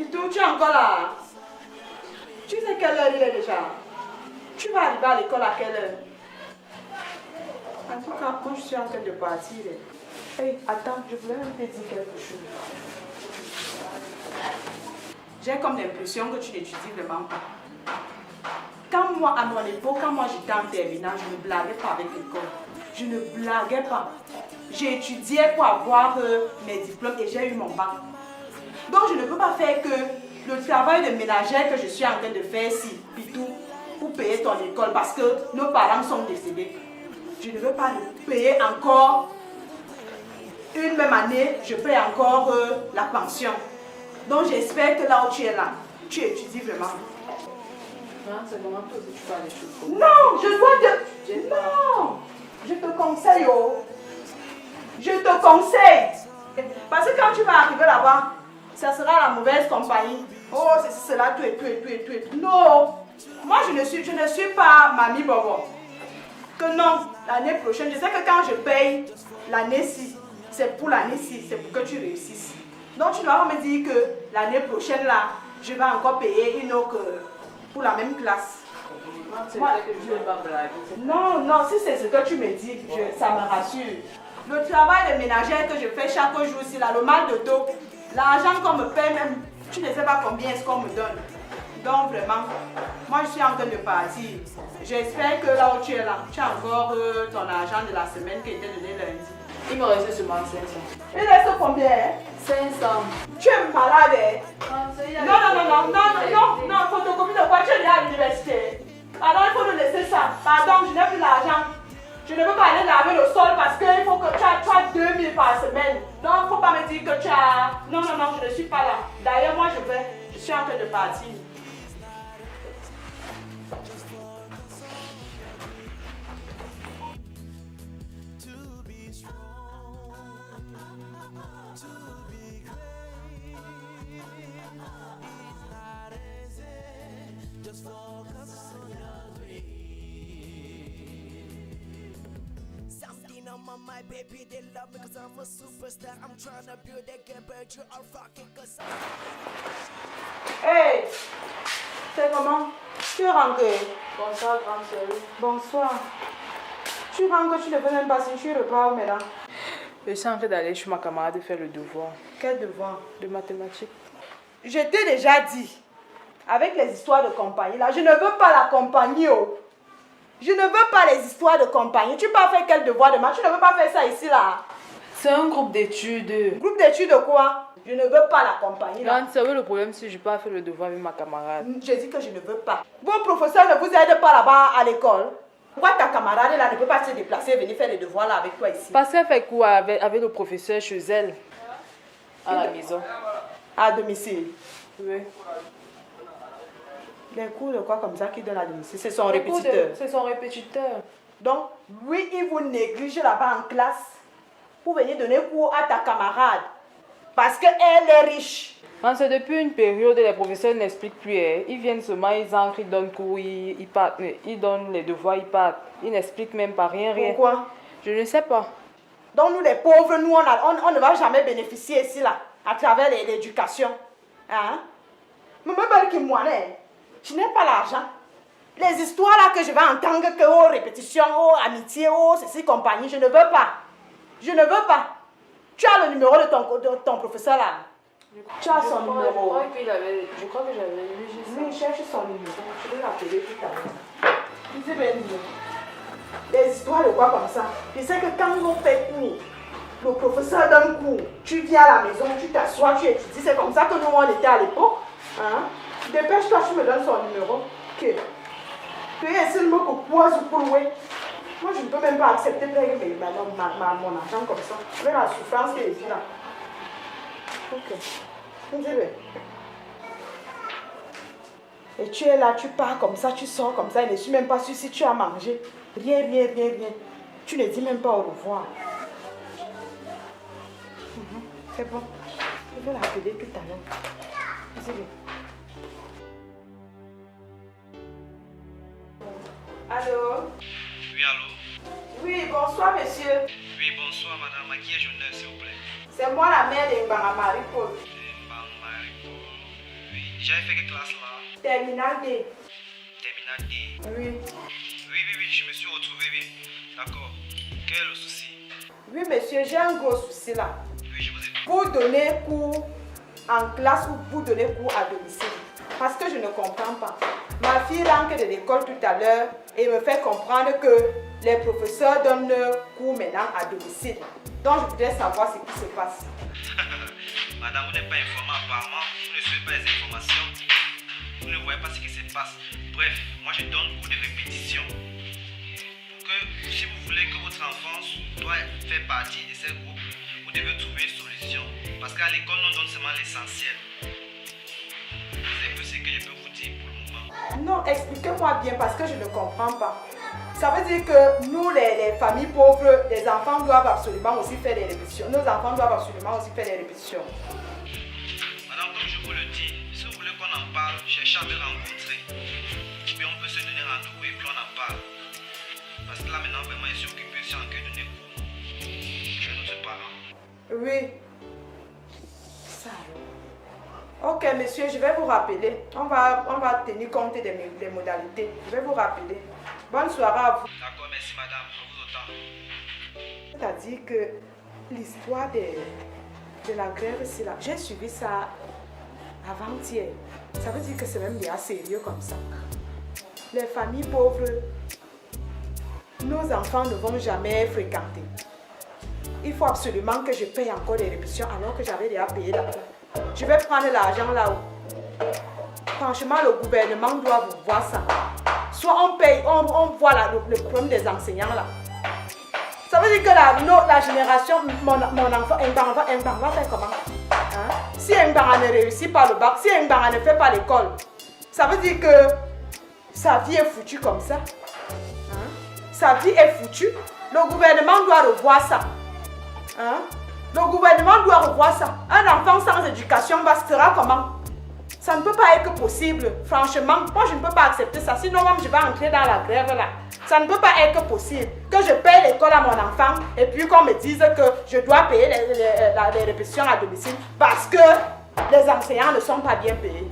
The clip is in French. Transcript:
Pitou, tu es encore là? Tu sais quelle heure il est déjà? Tu vas arriver à l'école à quelle heure? En tout cas, moi je suis en train de partir. Hey, attends, je voulais même te dire quelque chose. J'ai comme l'impression que tu n'étudies vraiment pas. Quand moi, à mon époque, quand moi j'étais en terminale, je ne blaguais pas avec l'école. Je ne blaguais pas. J'ai étudié pour avoir mes diplômes et j'ai eu mon bac. Donc je ne peux pas faire que le travail de ménagère que je suis en train de faire ici, Pitou, pour payer ton école parce que nos parents sont décédés. Je ne veux pas le payer encore une même année, je paye encore la pension. Donc j'espère que là où tu es là, tu étudies vraiment. C'est vraiment toi que tu parles des choses. Non, je dois te... Non, je te conseille, oh. Je te conseille. Parce que quand tu vas arriver là-bas, ça sera la mauvaise compagnie. Oh, c'est cela, tout et tout et tout et tout et tout. Non, moi je ne suis pas Mamie Bobo. Que non, l'année prochaine, je sais que quand je paye l'année-ci, c'est pour l'année-ci, c'est pour que tu réussisses. Donc tu dois me dire que l'année prochaine là, je vais encore payer une autre pour la même classe. Moi, que je ne vais pas blaguer. Non, si c'est ce que tu me dis, ça me rassure. Le travail de ménagère que je fais chaque jour, c'est là, le mal de dos, l'argent qu'on me paie même, tu ne sais pas combien est-ce qu'on me donne. Donc vraiment, moi je suis en train de partir. J'espère que là où tu es là, tu as encore ton argent de la semaine qui était donné lundi. Il me reste seulement 500. Il reste combien? 500. Tu es malade, hein? Non, photocopie de quoi? Tu es allé à l'université. Alors il faut nous laisser ça. Pardon, je n'ai plus l'argent. Je ne veux pas aller laver le sol parce qu'il faut que tu as 2000 par semaine. Donc il ne faut pas me dire que tu as... Non, je ne suis pas là. D'ailleurs, moi je suis en train de partir. My baby, they love me cause I'm a superstar. I'm trying to build that game, but you are fucking cause Hey! C'est comment? Tu es rentré? Bonsoir, grande sœur. Bonsoir. Tu rentres, tu ne veux même pas si tu repars maintenant. Je suis en train d'aller chez ma camarade faire le devoir. Quel devoir? De mathématiques. Je t'ai déjà dit, avec les histoires de compagnie là, je ne veux pas la compagnie, oh. Je ne veux pas les histoires de compagnie. Tu peux faire quel devoir de maths? Tu ne veux pas faire ça ici là. C'est un groupe d'études. Groupe d'études de quoi? Je ne veux pas la compagnie là. C'est le problème si je n'ai pas fait le devoir avec ma camarade. Je dis que je ne veux pas. Vos professeurs ne vous aident pas là-bas à l'école. Pourquoi ta camarade là ne peut pas se déplacer et venir faire les devoirs là avec toi ici? Parce qu'elle fait quoi avec le professeur chez elle? À la maison. À domicile? Oui. Les cours de quoi comme ça qui donne à domicile? C'est son répétiteur. C'est son répétiteur. Donc, lui, il vous néglige là-bas en classe pour venir donner cours à ta camarade. Parce qu'elle est riche. C'est depuis une période où les professeurs n'expliquent plus. Ils viennent seulement, ils entrent, ils donnent cours, ils partent. Ils donnent les devoirs, ils partent. Ils n'expliquent même pas rien. Pourquoi? Je ne sais pas. Donc, nous les pauvres, nous, on ne va jamais bénéficier ici, là, à travers l'éducation. Hein? Mais je n'ai pas l'argent. Les histoires là que je vais entendre, que oh, répétition, oh, amitié, oh, ceci, compagnie, je ne veux pas. Je ne veux pas. Tu as le numéro de ton professeur là. Tu as son numéro. Je crois que j'avais lu juste ça. Oui, cherche son numéro. Je vais l'appeler tout à l'heure. Il dit ben, les histoires de quoi comme ça. Je sais que quand on fait cours, le professeur donne cours, tu viens à la maison, tu t'assois, tu étudies. C'est comme ça que nous on était à l'époque. Hein? Dépêche-toi, tu me donnes son numéro. Ok. Tu es ici, le mot que poise ou pour louer. Moi, je ne peux même pas accepter de payer mon argent comme ça. Avec la souffrance qu'elle vit là. Ok. Et tu es là, tu pars comme ça, tu sors comme ça. Je ne suis même pas sûre si tu as mangé. Rien. Tu ne dis même pas au revoir. C'est bon. Je vais l'appeler tout à l'heure. Vas-y. Allô? Oui, allô? Oui, bonsoir, monsieur. Oui, bonsoir, madame. À qui ai-je honneur, s'il vous plaît? C'est moi la mère de Mbara Marie-Paul. Marie-Paul. J'avais fait quelle classe là? Terminal D. Terminal D. Oui. Oui, je me suis retrouvé, oui. D'accord. Quel est le souci? Oui, monsieur, j'ai un gros souci là. Oui, je vous écoute. Pour donner cours en classe ou pour donner cours à domicile. Parce que je ne comprends pas. Ma fille rentre de l'école tout à l'heure et me fait comprendre que les professeurs donnent cours maintenant à domicile. Donc je voudrais savoir ce qui se passe. Madame, vous n'êtes pas informée apparemment. Vous ne suivez pas les informations. Vous ne voyez pas ce qui se passe. Bref, moi je donne cours de répétition. Pour que, si vous voulez que votre enfant doit faire partie de ces groupes, vous devez trouver une solution. Parce qu'à l'école, on donne seulement l'essentiel. C'est un peu ce que je peux vous dire pour le moment. Non, expliquez-moi bien parce que je ne comprends pas. Ça veut dire que nous, les familles pauvres, les enfants doivent absolument aussi faire des répétitions. Nos enfants doivent absolument aussi faire des répétitions. Madame, comme je vous le dis, si vous voulez qu'on en parle, cherchez à me rencontrer. Puis on peut se donner rendez-vous et puis on en parle. Parce que là maintenant, vraiment, je suis occupé, je suis en train de donner cours. Chez notre parent. Oui. Ça alors. Ok, monsieur, je vais vous rappeler. On va tenir compte des modalités. Je vais vous rappeler. Bonne soirée à vous. D'accord, merci madame, je vous entends. C'est-à-dire que l'histoire de la grève, c'est là. J'ai suivi ça avant-hier. Ça veut dire que c'est même bien sérieux comme ça. Les familles pauvres, nos enfants ne vont jamais fréquenter. Il faut absolument que je paye encore des répétitions alors que j'avais déjà payé là. Je vais prendre l'argent là-haut. Franchement, le gouvernement doit vous voir ça. Soit on paye, on voit le problème des enseignants là. Ça veut dire que la génération, mon enfant, un va faire comment? Hein? Si un ne réussit pas le bac, si un ne fait pas l'école, ça veut dire que sa vie est foutue comme ça. Hein? Sa vie est foutue. Le gouvernement doit revoir ça. Hein? Le gouvernement doit revoir ça. Un enfant sans éducation sera comment? Ça ne peut pas être possible. Franchement, moi je ne peux pas accepter ça. Sinon, même je vais entrer dans la grève là. Ça ne peut pas être possible que je paye l'école à mon enfant et puis qu'on me dise que je dois payer les répétitions à domicile parce que les enseignants ne sont pas bien payés.